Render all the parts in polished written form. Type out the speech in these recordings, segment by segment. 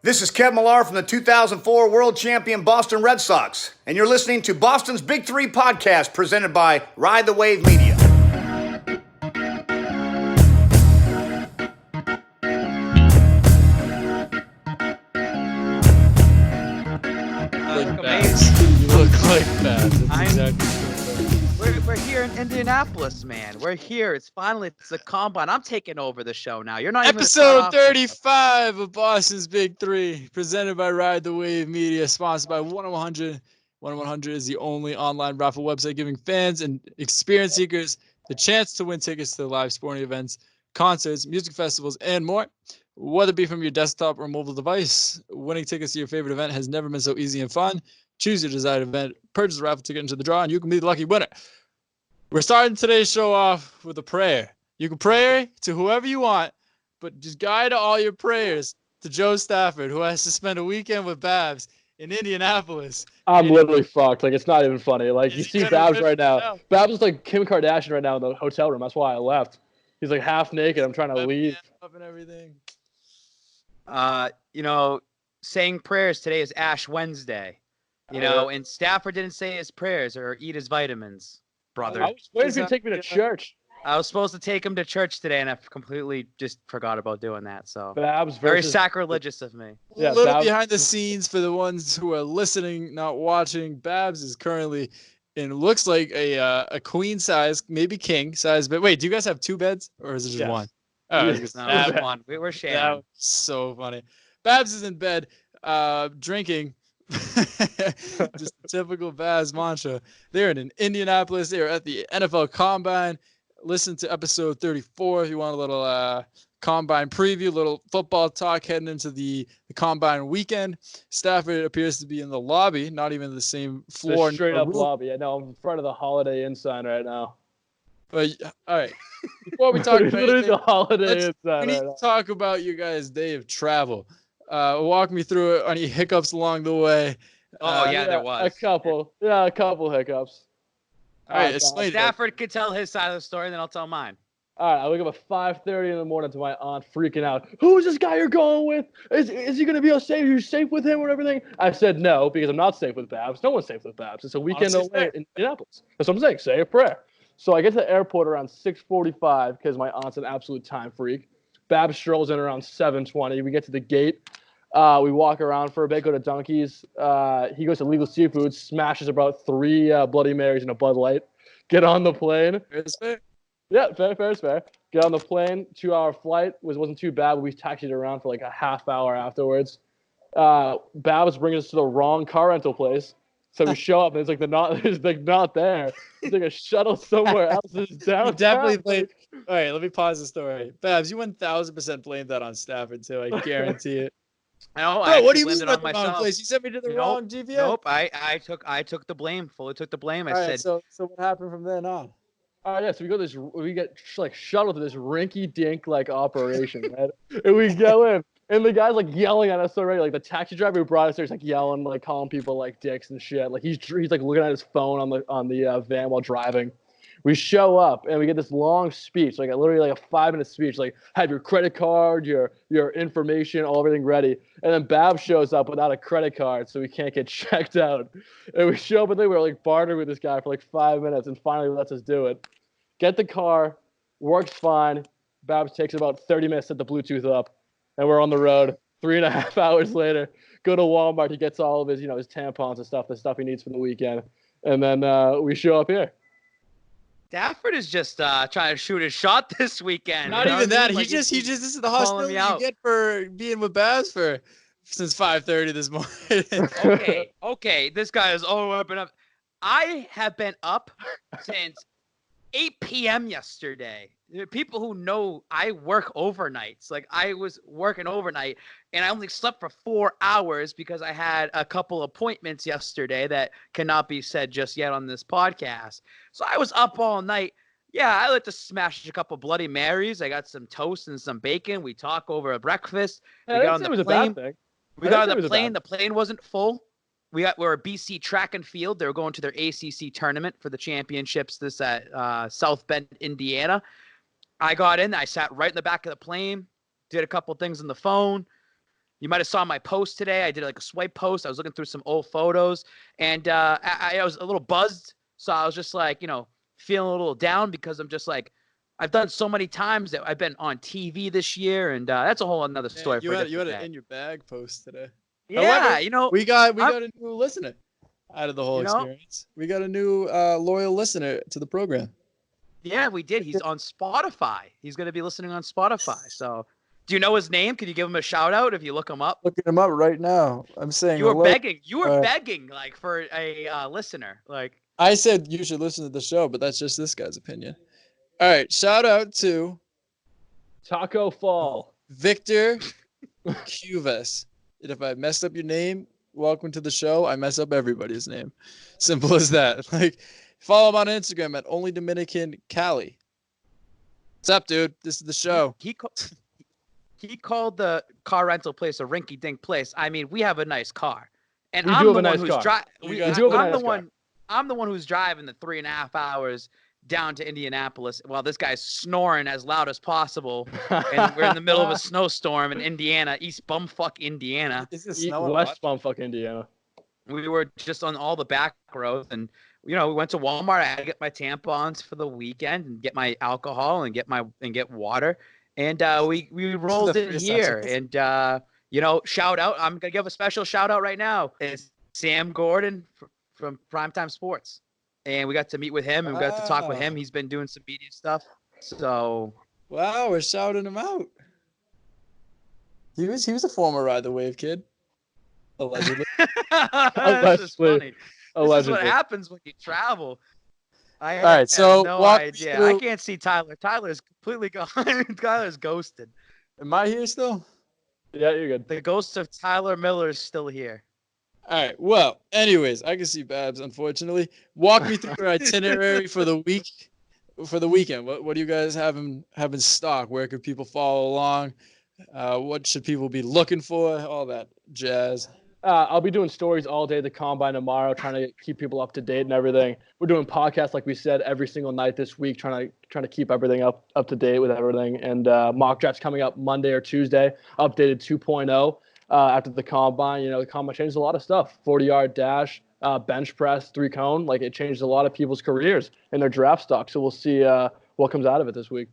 This is Kev Millar from the 2004 World Champion Boston Red Sox, and you're listening to Boston's Big Three podcast presented by Ride the Wave Media. You look like that. That's exactly We're here in Indianapolis, man. We're here. It's the combine. I'm taking over the show now. You're not episode 35 of Boston's Big Three, presented by Ride the Wave Media, sponsored by 1-100. 1-100 is the only online raffle website giving fans and experience seekers the chance to win tickets to live sporting events, concerts, music festivals, and more. Whether it be from your desktop or mobile device, winning tickets to your favorite event has never been so easy and fun. Choose your desired event, purchase a raffle ticket into the draw, and you can be the lucky winner. We're starting today's show off with a prayer. You can pray to whoever you want, but just guide all your prayers to Joe Stafford, who has to spend a weekend with Babs in Indianapolis. I'm literally fucked. Like, it's not even funny. Like, you see Babs right now. Babs is like Kim Kardashian right now in the hotel room. That's why I left. He's like half naked. I'm trying to leave. Up and everything. Saying prayers today is Ash Wednesday. And Stafford didn't say his prayers or eat his vitamins, brother. I was waiting for you to take me to church. I was supposed to take him to church today, and I completely just forgot about doing that. So Babs very sacrilegious of me. Yeah, a little Babs behind the scenes for the ones who are listening, not watching. Babs is currently in looks like a queen size, maybe king size bed. Wait, do you guys have two beds or is it just one? Oh, no, one. We're sharing. That was so funny. Babs is in bed, drinking. Just typical Babs mantra. They're in Indianapolis. They're at the NFL Combine. Listen to episode 34 if you want a little Combine preview, a little football talk heading into the Combine weekend. Stafford appears to be in the lobby, not even the same floor. The straight up lobby. I know. I'm in front of the Holiday Inn sign right now. But all right, before we talk about the Holiday Inn sign, we need to talk about your guys' day of travel. Walk me through it. Any hiccups along the way? There was a couple hiccups. All right, explain. Stafford could tell his side of the story, and then I'll tell mine. All right, I wake up at 5:30 in the morning to my aunt freaking out. Who's this guy you're going with? Is he gonna be safe? Are you safe with him or everything? I said no because I'm not safe with Babs. No one's safe with Babs. It's a weekend away in Indianapolis. That's what I'm saying. Say a prayer. So I get to the airport around 6:45 because my aunt's an absolute time freak. Babs strolls in around 7:20. We get to the gate. We walk around for a bit, go to Dunkies. He goes to Legal Seafood, smashes about 3 Bloody Marys and a Bud Light. Get on the plane. Fair. Yeah, fair is fair. Get on the plane, 2-hour flight. Wasn't too bad, but we taxied around for like a half hour afterwards. Babs brings us to the wrong car rental place. So we show up and it's not there. It's like a shuttle somewhere else. It's downtown. Definitely played. All right, let me pause the story. Babs, you 1,000% blamed that on Stafford too. I guarantee it. No, bro, what do you mean about the wrong place? You sent me to the wrong GVA. Nope, I took the blame. Fully took the blame. I said. So what happened from then on? Yeah, so we get like shuttled to this rinky-dink like operation, right? And we go in, and the guy's like yelling at us already. Like the taxi driver who brought us there is like yelling, like calling people like dicks and shit. Like he's like looking at his phone on the van while driving. We show up and we get this long speech, like literally like a 5-minute speech, like have your credit card, your information, everything ready. And then Babs shows up without a credit card, so we can't get checked out. And we show up and then we're like bartering with this guy for like 5 minutes, and finally lets us do it. Get the car, works fine. Babs takes about 30 minutes to set the Bluetooth up, and we're on the road. 3.5 hours later, go to Walmart. He gets all of his, his tampons and stuff, the stuff he needs for the weekend, and then we show up here. Stafford is just trying to shoot his shot this weekend. Not even that. He just this is the hostility you get for being with Babs since 5:30 this morning. Okay. This guy is all up and up. I have been up since 8 p.m. yesterday. People who know I work overnights. Like I was working overnight and I only slept for 4 hours because I had a couple appointments yesterday that cannot be said just yet on this podcast. So I was up all night. Yeah, I like to smash a couple Bloody Marys. I got some toast and some bacon. We talk over a breakfast. We got on the plane. We got on the plane. The plane wasn't full. We're at BC Track and Field. They were going to their ACC tournament for the championships this at South Bend, Indiana. I got in. I sat right in the back of the plane, did a couple things on the phone, You might have saw my post today. I did like a swipe post. I was looking through some old photos, and I was a little buzzed. So I was just like, feeling a little down because I'm just like, I've done so many times that I've been on TV this year, and that's a whole another story. You had an in your bag post today. Yeah, However, we got a new listener out of the whole experience. We got a new loyal listener to the program. Yeah, we did. He's on Spotify. He's going to be listening on Spotify. So, do you know his name? Can you give him a shout out if you look him up? Looking him up right now. I'm saying you were begging. You were begging like for a listener. Like I said, you should listen to the show, but that's just this guy's opinion. All right, shout out to Taco Fall, Victor Cuvas. And if I messed up your name, welcome to the show. I mess up everybody's name. Simple as that. Like. Follow him on Instagram at Only Dominican Cali. What's up, dude? This is the show. He called the car rental place a rinky-dink place. I mean, we have a nice car, and I'm the one who's driving. I'm the one who's driving the 3.5 hours down to Indianapolis while this guy's snoring as loud as possible, and we're in the middle of a snowstorm in Indiana, East Bumfuck, Indiana. West Bumfuck, Indiana. We were just on all the back roads, and we went to Walmart. I had to get my tampons for the weekend and get my alcohol and get water. And we rolled in here. And shout out. I'm gonna give a special shout out right now. It's Sam Gordon from Primetime Sports, and we got to meet with him and we got to talk with him. He's been doing some media stuff. So wow, we're shouting him out. He was a former Ride the Wave kid, allegedly. This is funny. This is what happens when you travel. I have no idea. I can't see Tyler. Tyler's completely gone. Tyler's ghosted. Am I here still? Yeah, you're good. The ghost of Tyler Miller is still here. All right. Well, anyways, I can see Babs, unfortunately. Walk me through your itinerary for the weekend. What do you guys have in stock? Where could people follow along? What should people be looking for? All that jazz. I'll be doing stories all day at the Combine tomorrow, trying to keep people up to date and everything. We're doing podcasts, like we said, every single night this week, trying to keep everything up to date with everything. And mock drafts coming up Monday or Tuesday, updated 2.0 after the Combine. The Combine changed a lot of stuff. 40-yard dash, bench press, 3-cone. Like, it changed a lot of people's careers and their draft stock. So we'll see what comes out of it this week.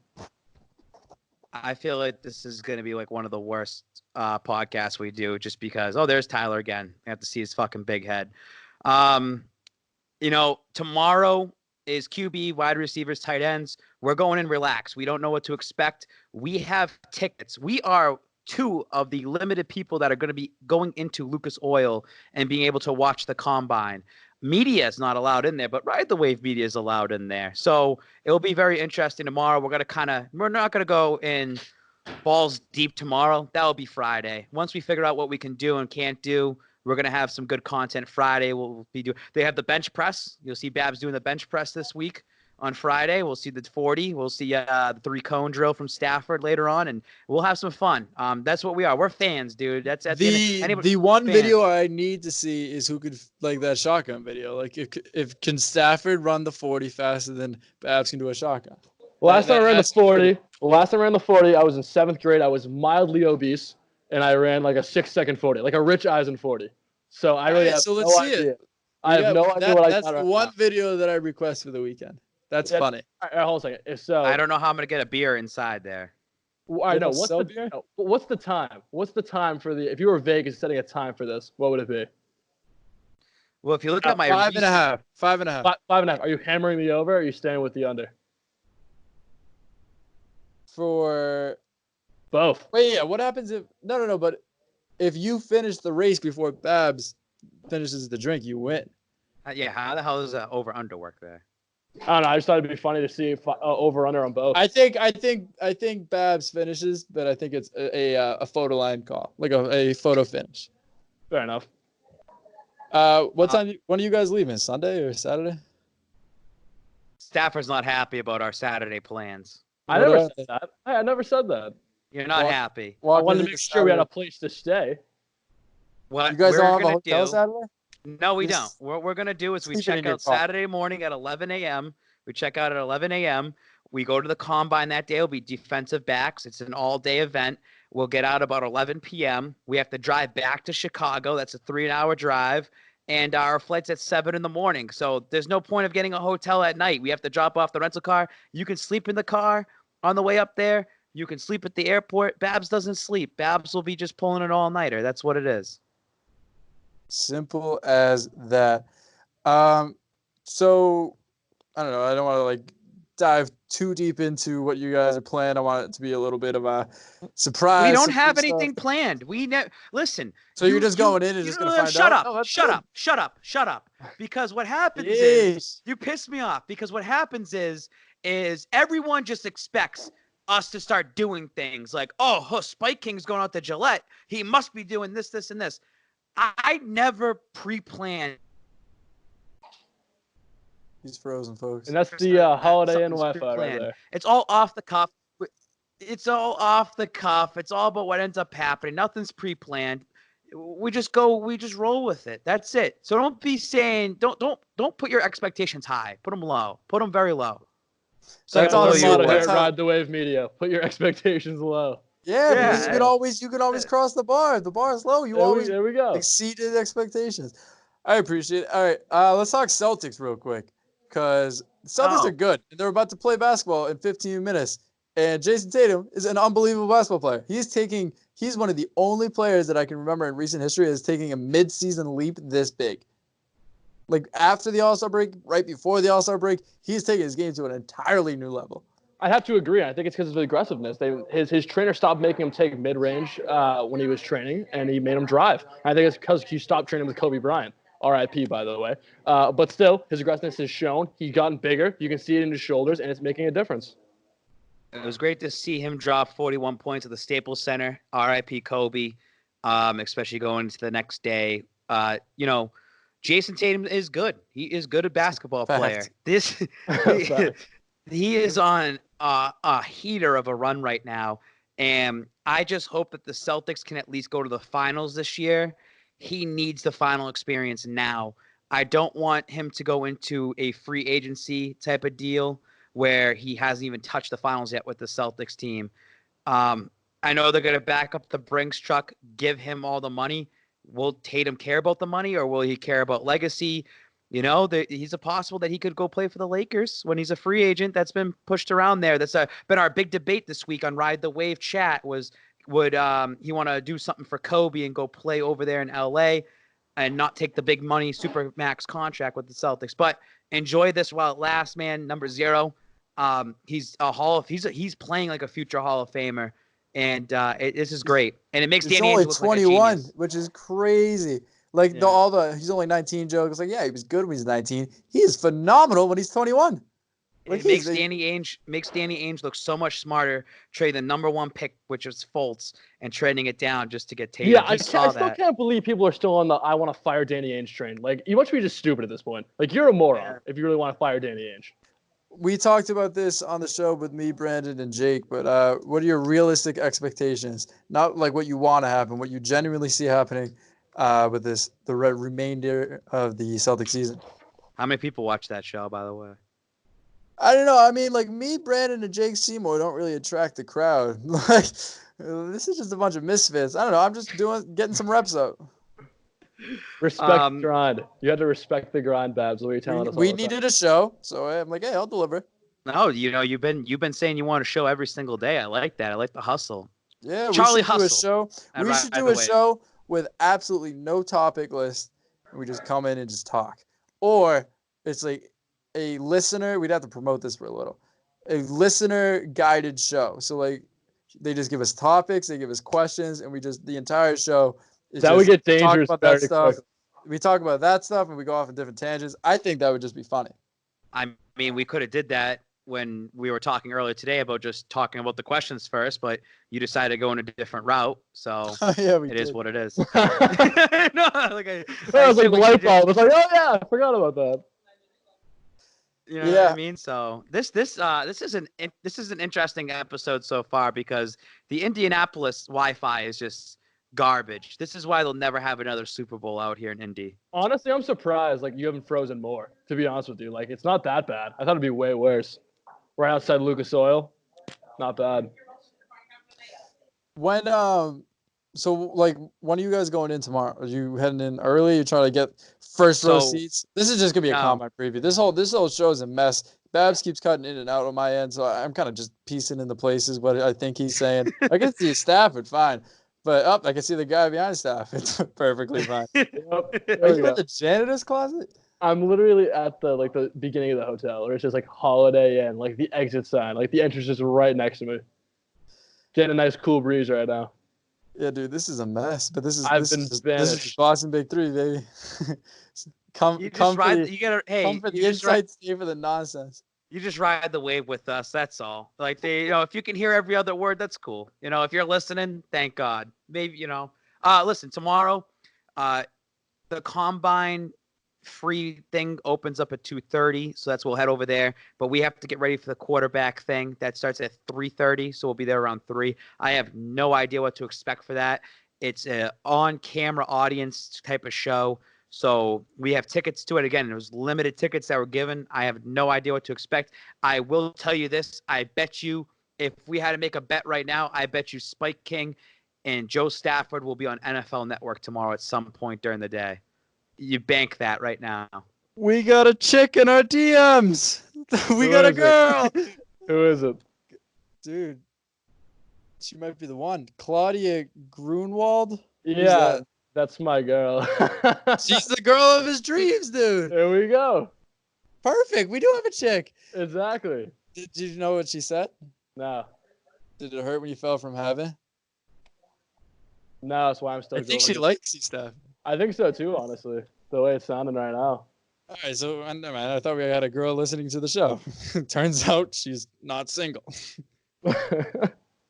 I feel like this is going to be like one of the worst podcasts we do, just because, there's Tyler again. I have to see his fucking big head. Tomorrow is QB, wide receivers, tight ends. We're going in relax. We don't know what to expect. We have tickets. We are 2 of the limited people that are going to be going into Lucas Oil and being able to watch the Combine. Media is not allowed in there, but Ride the Wave media is allowed in there. So it'll be very interesting tomorrow. We're not going to go in balls deep tomorrow. That'll be Friday. Once we figure out what we can do and can't do, we're going to have some good content Friday. They have the bench press. You'll see Babs doing the bench press this week. On Friday, we'll see the 40. We'll see the 3-cone drill from Stafford later on, and we'll have some fun. That's what we are. We're fans, dude. That's the one video I need to see is who could, like, that shotgun video. Like, if can Stafford run the 40 faster than Babs can do a shotgun. Last time I ran the 40, I was in 7th grade. I was mildly obese, and I ran like a 6-second 40, like a Rich Eisen 40. So I really have no idea. I have no idea what I got. That's one video that I request for the weekend. That's funny. All right, hold on a second. So I don't know how I'm gonna get a beer inside there. I know. What's the time? What's the time for the? If you were Vegas setting a time for this, what would it be? Well, if you look at my 5.5. 5.5. 5.5. Are you hammering the over? Or are you staying with the under? For both. Wait, yeah. What happens if no? But if you finish the race before Babs finishes the drink, you win. Yeah. How the hell does over under work there? I don't know. I just thought it'd be funny to see if over under on both. I think Babs finishes, but I think it's a photo line call, like a photo finish. Fair enough. What time? When are you guys leaving? Sunday or Saturday? Stafford's not happy about our Saturday plans. I never said that. I never said that. You're not happy. Well, I wanted to make sure we had a place to stay. What you guys don't have a hotel Saturday? No, we don't. What we're going to do is we check out Saturday morning at 11 a.m. We check out at 11 a.m. We go to the Combine that day. It'll be defensive backs. It's an all-day event. We'll get out about 11 p.m. We have to drive back to Chicago. That's a 3-hour drive. And our flight's at 7 in the morning. So there's no point of getting a hotel at night. We have to drop off the rental car. You can sleep in the car on the way up there. You can sleep at the airport. Babs doesn't sleep. Babs will be just pulling an all-nighter. That's what it is. Simple as that. So I don't know. I don't want to like dive too deep into what you guys are planning. I want it to be a little bit of a surprise. We don't have anything planned. We listen. So you're just going in and just gonna find shut out? Up, shut up. Because what happens is you piss me off. Because what happens is everyone just expects us to start doing things like, oh, Spike King's going out to Gillette. He must be doing this, this, and this. I never pre-planned. He's frozen, folks. And that's the Holiday Inn Wi-Fi right there. It's all off the cuff. It's all off the cuff. It's all about what ends up happening. Nothing's pre-planned. We just roll with it. That's it. So don't be saying, don't put your expectations high. Put them low. Put them very low. So that's all you here at Ride the Wave Media. Put your expectations low. Yeah, because you can always cross the bar. If the bar is low, there we go. Exceeded expectations. I appreciate it. All right, let's talk Celtics real quick. Because Celtics are good. They're about to play basketball in 15 minutes. And Jason Tatum is an unbelievable basketball player. He's one of the only players that I can remember in recent history that's taking a mid-season leap this big. Like after the All-Star break, right before the All-Star break, he's taking his game to an entirely new level. I have to agree. I think it's because of the aggressiveness. His trainer stopped making him take mid-range when he was training, and he made him drive. I think it's because he stopped training with Kobe Bryant. RIP, by the way. But still, his aggressiveness is shown. He's gotten bigger. You can see it in his shoulders, and it's making a difference. It was great to see him drop 41 points at the Staples Center. RIP Kobe, especially going into the next day. Jason Tatum is good. He is good at basketball player. He is on a heater of a run right now, and I just hope that the Celtics can at least go to the finals this year. He needs the final experience now. I don't want him to go into a free agency type of deal where he hasn't even touched the finals yet with the Celtics team. I know they're going to back up the Brinks truck, give him all the money. Will Tatum care about the money, or will he care about legacy? He's a possible that he could go play for the Lakers when he's a free agent. That's been pushed around there. That's been our big debate this week on Ride the Wave chat was, would he want to do something for Kobe and go play over there in LA and not take the big money super max contract with the Celtics? But enjoy this while it lasts, man. Number 0. He's playing like a future Hall of Famer, and this is great. And it makes Danny Ainge look like a genius. He's only 21, which is crazy. Like he's only 19 jokes. Like, yeah, he was good when he's 19. He is phenomenal when he's 21. It makes Danny Ainge look so much smarter trading the number 1 pick, which is Fultz, and trading it down just to get Tatum. Yeah, I still can't believe people are still on the I want to fire Danny Ainge train. Like, you must be just stupid at this point. Like, you're a moron if you really want to fire Danny Ainge. We talked about this on the show with me, Brandon, and Jake, but what are your realistic expectations? Not like what you want to happen, what you genuinely see happening with the remainder of the Celtic season. How many people watch that show, by the way? I don't know. I mean, like me, Brandon, and Jake Seymour don't really attract the crowd. Like, this is just a bunch of misfits. I don't know. I'm just getting some reps up. Respect the grind. You had to respect the grind, Babs. What are you telling us? We needed a show, so I'm like, hey, I'll deliver. No, you've been saying you want a show every single day. I like that. I like the hustle. Yeah, Charlie we should do a show. We should do a show with absolutely no topic list, and we just come in and just talk. Or it's like a listener. We'd have to promote this for a little. A listener guided show. So like, they just give us topics, they give us questions, and the entire show. That would get dangerous. Talk about that stuff. We talk about that stuff, and we go off in different tangents. I think that would just be funny. I mean, we could have did that when we were talking earlier today about just talking about the questions first, but you decided to go in a different route. So it is what it is. No, like I was like the light bulb. I was like, oh yeah, I forgot about that. You know what I mean? So this is an interesting episode so far because the Indianapolis Wi-Fi is just garbage. This is why they'll never have another Super Bowl out here in Indy. Honestly, I'm surprised like you haven't frozen more, to be honest with you. Like, it's not that bad. I thought it'd be way worse. Right outside Lucas Oil. Not bad. When so like when are you guys going in tomorrow? Are you heading in early? You trying to get first row So seats? This is just gonna be a no. combine preview. This whole show is a mess. Babs keeps cutting in and out on my end, so I'm kind of just piecing in the places what I think he's saying. I can see Stafford fine, but I can see the guy behind Stafford. It's perfectly fine. Yep. Are There we you go. in the janitor's closet? I'm literally at the beginning of the hotel, where it's just like Holiday Inn, like the exit sign, like the entrance is right next to me. Getting a nice cool breeze right now. Yeah, dude, this is a mess. But this I've is been just banished. Boston Big Three, baby. come You come just for ride. the You gotta. come Hey, for you the just ride. insight, stay for the nonsense. You just ride the wave with us. That's all. Like if you can hear every other word, that's cool. If you're listening, thank God. Maybe listen, tomorrow, the combine free thing opens up at 2:30, so we'll head over there. But we have to get ready for the quarterback thing that starts at 3:30, so we'll be there around 3. I have no idea what to expect for that. It's a on-camera audience type of show. So we have tickets to it. Again, there was limited tickets that were given. I have no idea what to expect. I will tell you this. I bet you if we had to make a bet right now, I bet you Spike King and Joe Stafford will be on NFL Network tomorrow at some point during the day. You bank that right now. We got a chick in our DMs. We Who got a is it? girl. Who is it? Dude, she might be the one. Claudia Grunwald. Who's Yeah, that? that's my girl. She's the girl of his dreams, dude. There we go. Perfect. We do have a chick. Exactly. Did you know what she said? No, Did it hurt when you fell from heaven? no, that's why I'm still I think going. she likes you stuff. I think so too, honestly. The way it's sounding right now. All right, so man, I thought we had a girl listening to the show. Turns out she's not single.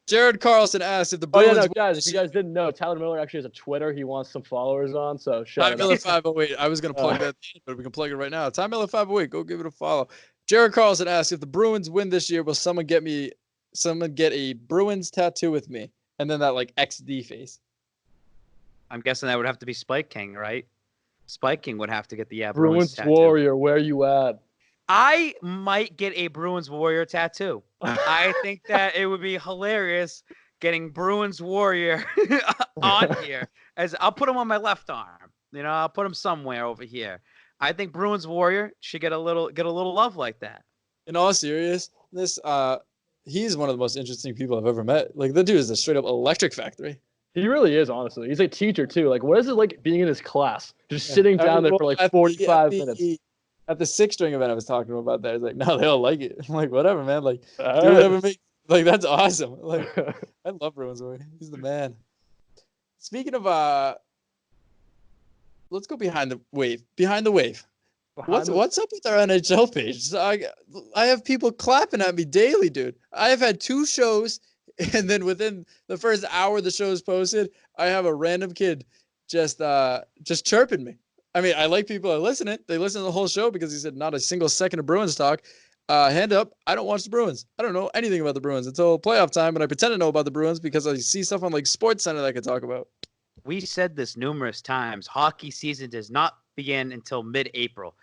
Jared Carlson asked if the Oh yeah, Bruins. no, guys. If you guys didn't know, Tyler Miller actually has a Twitter. He wants some followers on, so shout Ty it Miller out. 508. I was gonna plug that, but we can plug it right now. Ty Miller 508. Go give it a follow. Jared Carlson asked if the Bruins win this year, will someone get a Bruins tattoo with me? And then that like XD face. I'm guessing that would have to be Spike King, right? Spike King would have to get the Bruins Bruins tattoo. Warrior, where you at? I might get a Bruins Warrior tattoo. I think that it would be hilarious getting Bruins Warrior on here. As I'll put him on my left arm. I'll put him somewhere over here. I think Bruins Warrior should get a little love like that. In all seriousness, he's one of the most interesting people I've ever met. Like the dude is a straight up electric factory. He really is, honestly. He's a teacher too. Like, what is it like being in his class, just sitting down there for like 45 minutes? At the 6-string event, I was talking to him about that. He's like, "No, they don't like it." I'm like, "Whatever, man. Like, do whatever makes like that's awesome." Like, I love Bruins. He's the man. Speaking of, let's go behind the wave. Behind the wave. What's up with our NHL page? So I have people clapping at me daily, dude. I have had 2 shows, and then within the first hour the show is posted, I have a random kid just chirping me. I mean, I like people that listen it. They listen to the whole show because he said not a single second of Bruins talk. Hand up, I don't watch the Bruins. I don't know anything about the Bruins until playoff time, and I pretend to know about the Bruins because I see stuff on like SportsCenter that I could talk about. We said this numerous times. Hockey season does not begin until mid-April.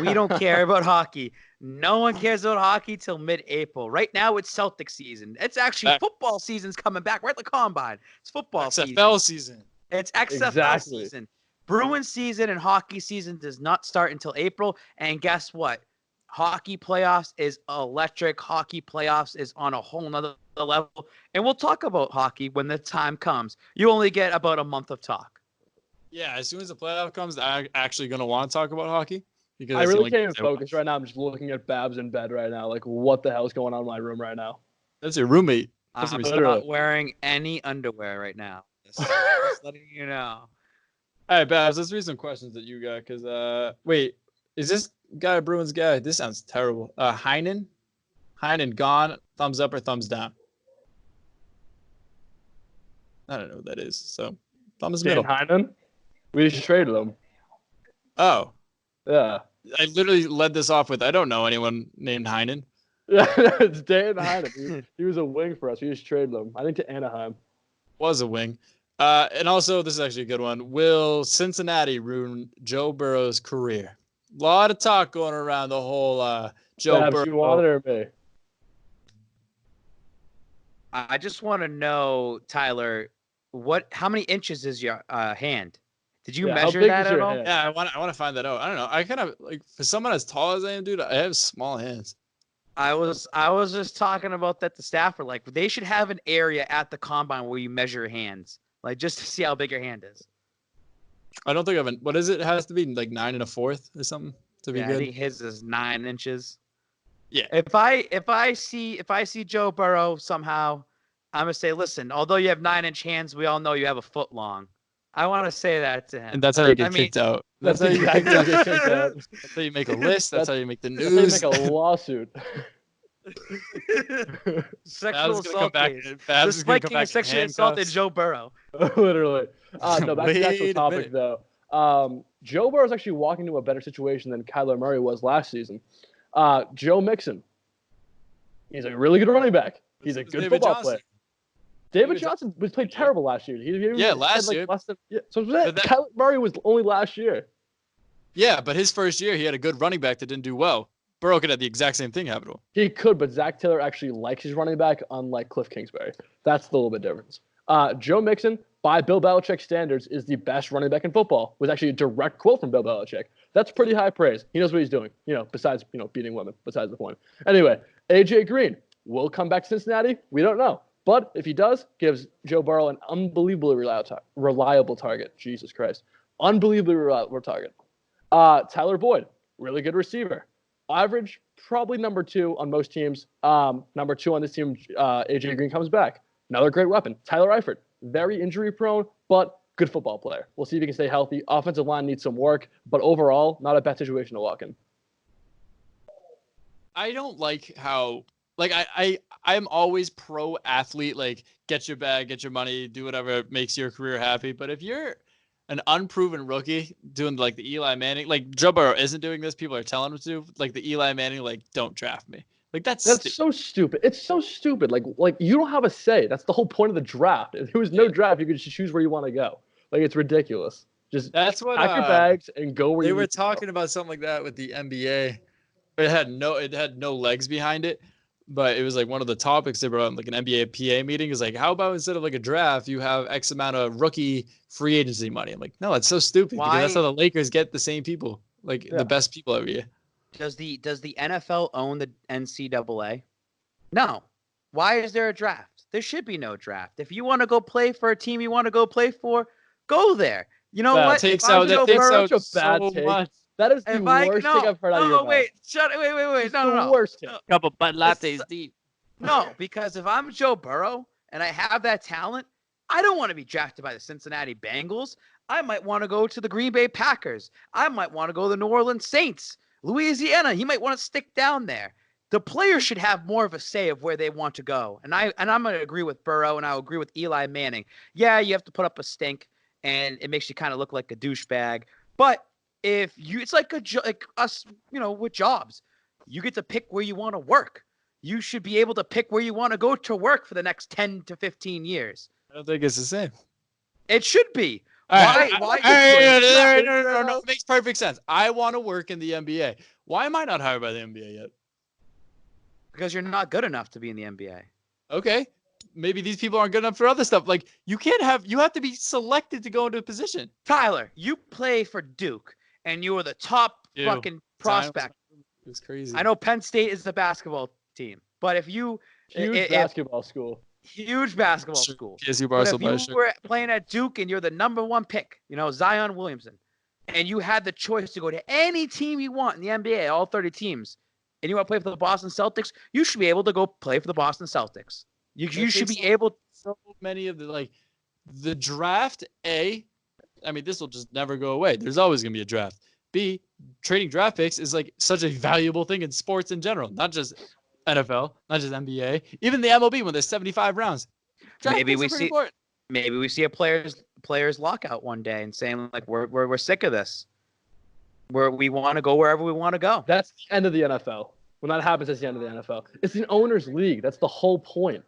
We don't care about hockey. No one cares about hockey till mid-April. Right now, it's Celtics season. It's actually football season's coming back. We're at the combine. It's football XFL season. It's XFL season. Bruins season and hockey season does not start until April. And guess what? Hockey playoffs is electric. Hockey playoffs is on a whole nother level. And we'll talk about hockey when the time comes. You only get about a month of talk. Yeah, as soon as the playoff comes, I'm actually going to want to talk about hockey. Because I really can't even focus right now. I'm just looking at Babs in bed right now. Like, what the hell's going on in my room right now? That's your roommate. I'm not wearing any underwear right now. Just letting you know. All right, Babs, let's read some questions that you got. Because, wait, is this guy a Bruins guy? This sounds terrible. Heinen gone. Thumbs up or thumbs down? I don't know what that is. So, thumbs middle. Heinen? We just traded him. Oh. Yeah. I literally led this off with, I don't know anyone named Heinen. Yeah, it's Dan Heinen. He was a wing for us. We just traded him. I think to Anaheim. Was a wing. And also, this is actually a good one. Will Cincinnati ruin Joe Burrow's career? A lot of talk going around the whole Joe Burrow. You want it or me? I just want to know, Tyler, how many inches is your hand? Did you Yeah, how measure big that is at your all? hand? Yeah, I want to find that out. I don't know. I kind of like for someone as tall as I am, dude. I have small hands. I was just talking about that to Stafford. Like they should have an area at the combine where you measure your hands, like just to see how big your hand is. I don't think I've. What is it? It has to be like 9 1/4 or something to be Yeah, I good. think his is 9 inches. Yeah. If I see Joe Burrow somehow, I'm gonna say, listen, although you have 9-inch hands, we all know you have a foot long. I want to say that to him. And that's how you get I mean, kicked out. That's That's how you exactly what you kicked out. That's how you make a list. That's how you make the That's how you news. make a lawsuit. sexual Babs is gonna come assault back. case. Babs This is gonna Mike come King back has in sexually assaulted handcuffs. Joe Burrow. Literally. No, back to the actual Wait a topic, minute. though. Joe Burrow is actually walking into a better situation than Kyler Murray was last season. Joe Mixon. He's a really good running back. He's a good David football Johnson. player. David Johnson was played terrible last year. Yeah, last year. Less than, yeah. So was But that- Kyler Murray was only last year. Yeah, but his first year he had a good running back that didn't do well. Burrow could have the exact same thing happen to him. He could, but Zach Taylor actually likes his running back, unlike Cliff Kingsbury. That's the little bit difference. Joe Mixon, by Bill Belichick standards, is the best running back in football. Was actually a direct quote from Bill Belichick. That's pretty high praise. He knows what he's doing. Besides beating women. Besides the point. Anyway, AJ Green will come back to Cincinnati. We don't know, but if he does, gives Joe Burrow an unbelievably reliable target. Jesus Christ, unbelievably reliable target. Tyler Boyd, really good receiver. Average, probably number 2 on most teams. Number 2 on this team, AJ Green comes back. Another great weapon. Tyler Eifert, very injury prone, but good football player. We'll see if he can stay healthy. Offensive line needs some work, but overall, not a bad situation to walk in. I don't like how I'm always pro athlete, like get your bag, get your money, do whatever makes your career happy. But if you're an unproven rookie doing like the Eli Manning, like Joe Burrow isn't doing this, people are telling him to, like the Eli Manning, like don't draft me. Like that's so stupid. It's so stupid. Like you don't have a say. That's the whole point of the draft. If there was no draft, you could just choose where you want to go. Like it's ridiculous. Just that's what pack your bags and go where they you were need to go. talking about something like that with the NBA. It had no legs behind it, but it was like one of the topics they brought up, like an NBA PA meeting is like, how about instead of like a draft, you have X amount of rookie free agency money? I'm like, no, it's so stupid because that's how the Lakers get the same people, like the best people every year. Does the NFL own the NCAA? No. Why is there a draft? There should be no draft. If you want to go play for a team you want to go play for, go there. You know what? Takes out such a bad take. That is the worst thing I've heard out of your mouth. Wait. No. The worst take. Couple Bud Lattes deep. No, because if I'm Joe Burrow and I have that talent, I don't want to be drafted by the Cincinnati Bengals. I might want to go to the Green Bay Packers. I might want to go to the New Orleans Saints. Louisiana, he might want to stick down there. The players should have more of a say of where they want to go. And I'm going to agree with Burrow, and I'll agree with Eli Manning. Yeah, you have to put up a stink, and it makes you kind of look like a douchebag. But if you, it's like like us, with jobs. You get to pick where you want to work. You should be able to pick where you want to go to work for the next 10 to 15 years. I don't think it's the same. It should be. Why? No. It makes perfect sense. I want to work in the NBA. Why am I not hired by the NBA yet? Because you're not good enough to be in the NBA. Okay. Maybe these people aren't good enough for other stuff. Like you have to be selected to go into a position. Tyler, you play for Duke and you were the top fucking prospect. It was crazy. I know Penn State is the basketball team, but if you huge basketball school. Huge basketball school. Yes, you but if you were playing at Duke and you're the number 1 pick, Zion Williamson, and you had the choice to go to any team you want in the NBA, all 30 teams, and you want to play for the Boston Celtics, you should be able to go play for the Boston Celtics. You should be able. So many of the draft. I mean, this will just never go away. There's always going to be a draft. B, trading draft picks is like such a valuable thing in sports in general, not just NFL, not just NBA, even the MLB when there's 75 rounds. Maybe we see a players lockout one day and saying like we're sick of this. We want to go wherever we want to go. That's the end of the NFL. When that happens, it's the end of the NFL. It's an owners' league. That's the whole point.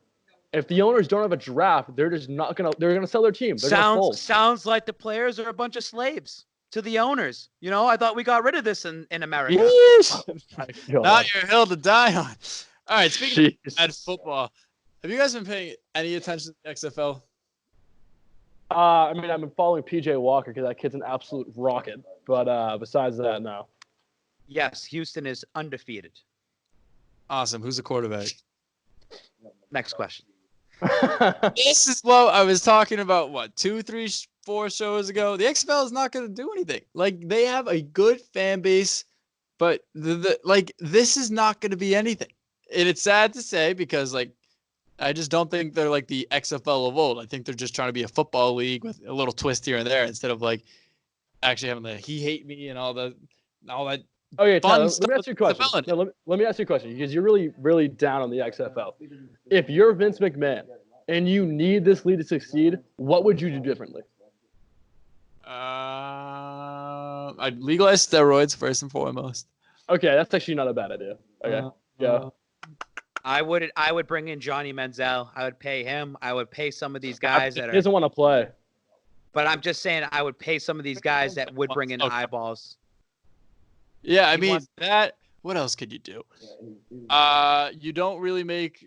If the owners don't have a draft, they're just not gonna. They're gonna sell their team. Sounds like the players are a bunch of slaves to the owners. I thought we got rid of this in America. Not your hill to die on. All right, speaking of bad football, Have you guys been paying any attention to the XFL? I mean, I've been following PJ Walker because that kid's an absolute rocket. But besides that, no. Yes, Houston is undefeated. Awesome. Who's the quarterback? Next question. This is what I was talking about, 2, 3, 4 shows ago. The XFL is not going to do anything. Like, they have a good fan base, but this is not going to be anything. And it's sad to say because, like, I just don't think they're like the XFL of old. I think they're just trying to be a football league with a little twist here and there instead of, like, actually having the he hate me and all that. Oh yeah, Fun Tyler, stuff let me ask you a question. with No, let me ask you a question because you're really, really down on the XFL. If you're Vince McMahon and you need this league to succeed, what would you do differently? I'd legalize steroids first and foremost. Okay, that's actually not a bad idea. Okay, yeah. I would bring in Johnny Manziel. I would pay him. I would pay some of these guys that He are. doesn't want to play. But I'm just saying, I would pay some of these guys that would bring in eyeballs. Yeah, I He mean wants- that. What else could you do? You don't really make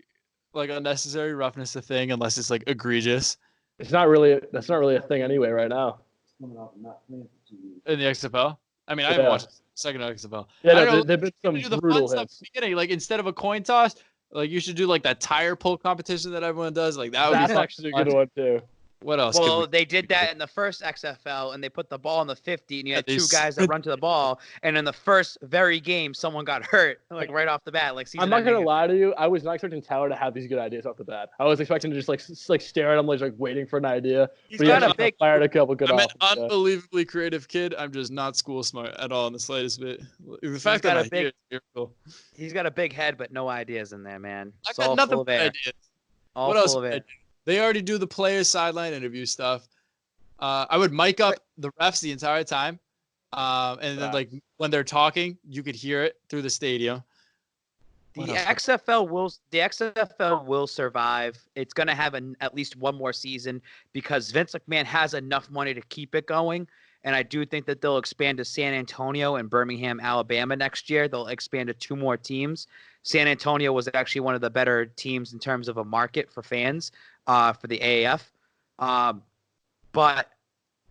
like unnecessary roughness a thing unless it's like egregious That's not really a thing anyway right now. in the XFL. I mean, I haven't watched the second XFL. Yeah, I don't know, there've been some do the brutal fun stuff hits. at the beginning. Like instead of a coin toss, like you should do like that tire pull competition that everyone does. Like that would That's be fun. actually a good one too. What else? could Well, we- they did that in the first XFL, and they put the ball in the 50, and you had they two guys that run to the ball. And in the first very game, someone got hurt, like right off the bat. Like I'm not gonna lie to you. I was not expecting Tyler to have these good ideas off the bat. I was expecting to just like stare at him like waiting for an idea. He's But he got a actually big. fired a couple good I'm an offs. Yeah. unbelievably creative kid. I'm just not school smart at all in the slightest bit. The fact got that a big- is a miracle. He's got a big head, but no ideas in there, man. I It's got all nothing full of but air. ideas. All What else full of would I air. do? They already do the players' sideline interview stuff. I would mic up the refs the entire time, and then like when they're talking, you could hear it through the stadium. The What else? XFL will survive. It's going to have at least one more season because Vince McMahon has enough money to keep it going. And I do think that they'll expand to San Antonio and Birmingham, Alabama next year. They'll expand to 2 more teams. San Antonio was actually one of the better teams in terms of a market for fans for the AAF. But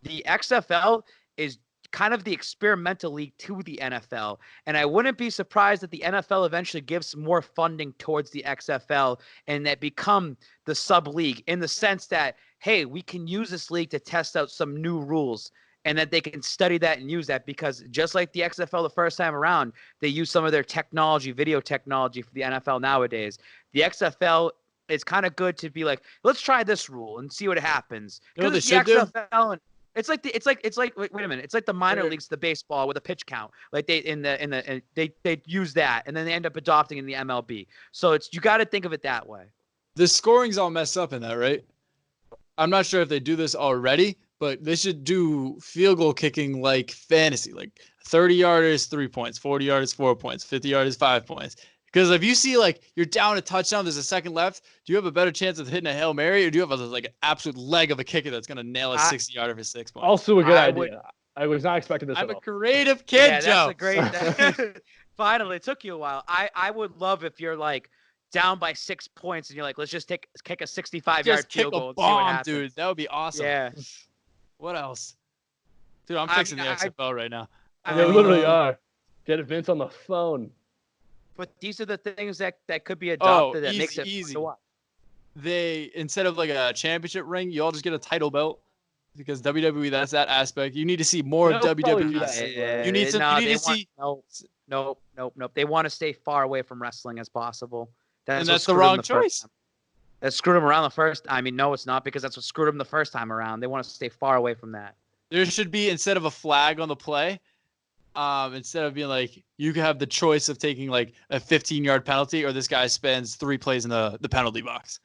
the XFL is kind of the experimental league to the NFL. And I wouldn't be surprised that the NFL eventually gives more funding towards the XFL and that become the sub league in the sense that, hey, we can use this league to test out some new rules and that they can study that and use that because just like the XFL the first time around, they use some of their technology, video technology for the NFL nowadays. The XFL it's kind of good to be like, let's try this rule and see what happens. You know what Because they it's should the do? XFL and it's like wait a minute. It's like the minor leagues, the baseball with a pitch count. Like they use that and then they end up adopting in the MLB. So it's you got to think of it that way. The scoring's all messed up in that, right? I'm not sure if they do this already, but they should do field goal kicking like fantasy, like 30 yarders, 3 points, 40 yarders, 4 points, 50 yarders, 5 points. Because if you see like you're down a touchdown, there's a second left, do you have a better chance of hitting a Hail Mary or do you have like an absolute leg of a kicker that's going to nail a 60-yarder for 6 points? Also a good I idea. would- I was not expecting this I'm at a all. creative kid, Yeah, Joe. that's a great. Finally, it took you a while. I would love if you're like down by 6 points and you're like, let's just kick a 65-yard Just kick field a goal and see what bomb, happens. dude. That would be awesome. Yeah. What else? Dude, I'm I fixing mean, the XFL right now. They literally are. Get Vince on the phone. But these are the things that could be Oh, adopted that makes it fun easy. to watch. They instead of like a championship ring, you all just get a title belt because WWE that's that aspect. You need to see more of They'll probably do WWE. that. You need to- you need they to see- Nope. They want to stay far away from wrestling as possible. And what that's the screwed wrong them first choice. time. That screwed them around the first. I mean, no, it's not because that's what screwed them the first time around. They want to stay far away from that. There should be instead of a flag on the play, instead of being like you could have the choice of taking like a 15-yard penalty or this guy spends 3 plays in the penalty box.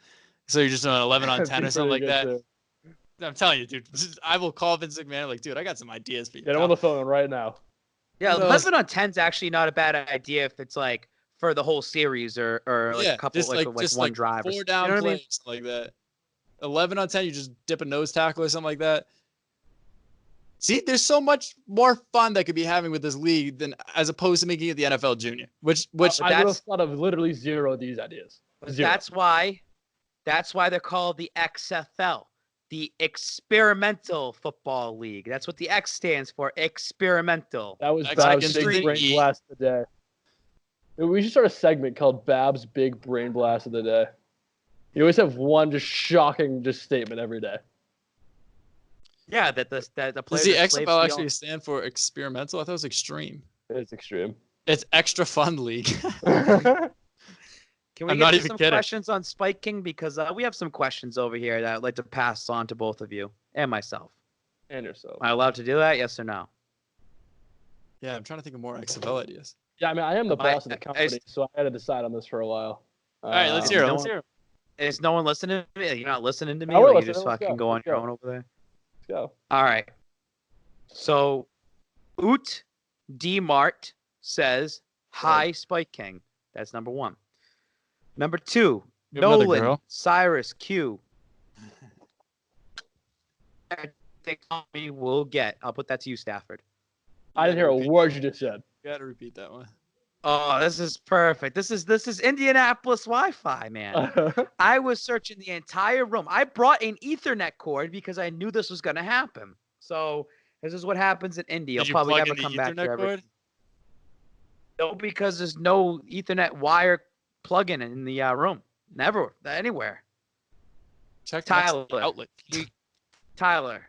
So you're just doing 11 on 10 or something like that. I'm telling you, dude. I will call Vince McMahon like, dude, I got some ideas for you. Get him on the phone right now. Yeah, No. 11 on 10 is actually not a bad idea if it's like for the whole series or like a couple just like just one like drive. 4 down you know what I plays mean? like that. 11 on 10, you just dip a nose tackle or something like that. See, there's so much more fun that could be having with this league than as opposed to making it the NFL Junior, which I would have that's- thought of literally zero of these ideas. But Zero. that's why That's why they're called the XFL, the Experimental Football League. That's what the X stands for, experimental. That was Next Bab's second, big the brain E. blast of the day. We should start a segment called Bab's Big Brain Blast of the Day. You always have one just shocking statement every day. Yeah, that the Does players the are slaves to XFL the actually stand for experimental? I thought it was extreme. It's extreme. It's extra fun league. Can we I'm get not to even some kidding. questions on Spike King? Because we have some questions over here that I'd like to pass on to both of you and myself. And yourself. Am I allowed to do that? Yes or no? Yeah, I'm trying to think of more XFL ideas. Yeah, I mean, I am the Am I- boss of the company, so I had to decide on this for a while. All right, let's hear it. Let's hear it. Is no one listening to me? You're not listening to me? I will Or you listen. just Let's fucking go. go on Let's your go. own over there? Let's go. All right. So, Oot D Mart says, "Hi, Spike King." That's number one. Number two, You have another Nolan girl? Cyrus Q. I think we will get. I'll put that to you, Stafford. I didn't hear a word you just said. You got to repeat that one. Oh, this is perfect. This is Indianapolis Wi-Fi, man. I was searching the entire room. I brought an Ethernet cord because I knew this was going to happen. So this is what happens in Indy. You'll Did you probably plug never in the come back Ethernet here. cord? No, because there's no Ethernet wire plug-in in the room. Never, anywhere. Check the next Tyler. outlet. Tyler,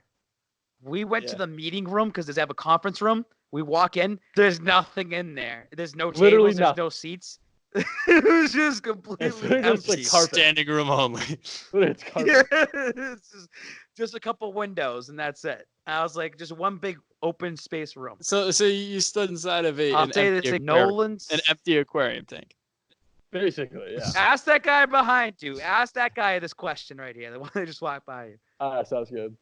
we went to Yeah. the meeting room because they have a conference room. We walk in, there's nothing in there. There's no Literally tables, there's nothing. no seats. It was just completely just like empty. carpet. Standing room only. It's carpet. Yeah, it's just a couple windows and that's it. I was like, just one big open space room. So you stood inside of I'll tell you this, like, Nolan's. an empty aquarium tank. Basically, yeah. Ask that guy behind you. Ask that guy this question right here, the one that just walked by you. Sounds good.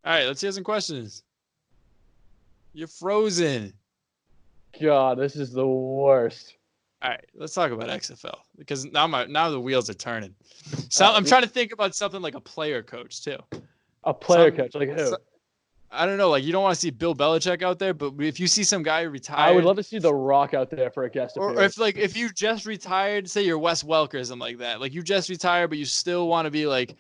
All right, let's hear some questions. You're frozen. God, this is the worst. All right, let's talk about XFL because now the wheels are turning. So I'm trying to think about something like a player coach too. A player Some- coach, like who? I don't know, like you don't want to see Bill Belichick out there, but if you see some guy retired, I would love to see The Rock out there for a guest or appearance. if you just retired, say you're Wes Welker or something like that, like you just retired, but you still want to be like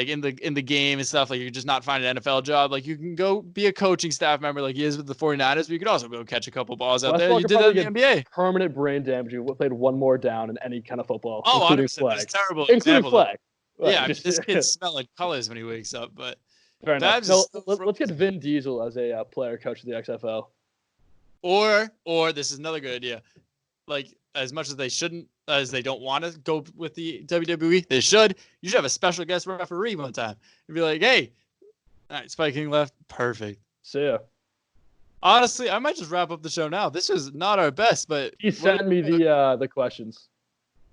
in the game and stuff, like you're just not finding an NFL job, like you can go be a coaching staff member like he is with the 49ers, but you could also go catch a couple balls out Wes there. Welker You did that in probably the NBA. Permanent brain damage. You played one more down in any kind of football, Oh, including 100%. flag. That's terrible. Including example, though. flag. Right, Yeah, I mean, just- this kid's smelling colors when he wakes up, but Fair enough. Babs No, is still let's get Vin Diesel as a player coach of the XFL. or this is another good idea. Like as much as they don't want to go with the WWE, they should. You should have a special guest referee one time and be like, "Hey, all right, Spike King left, perfect." So yeah, Honestly, I might just wrap up the show now. This was not our best, but he sent me the questions.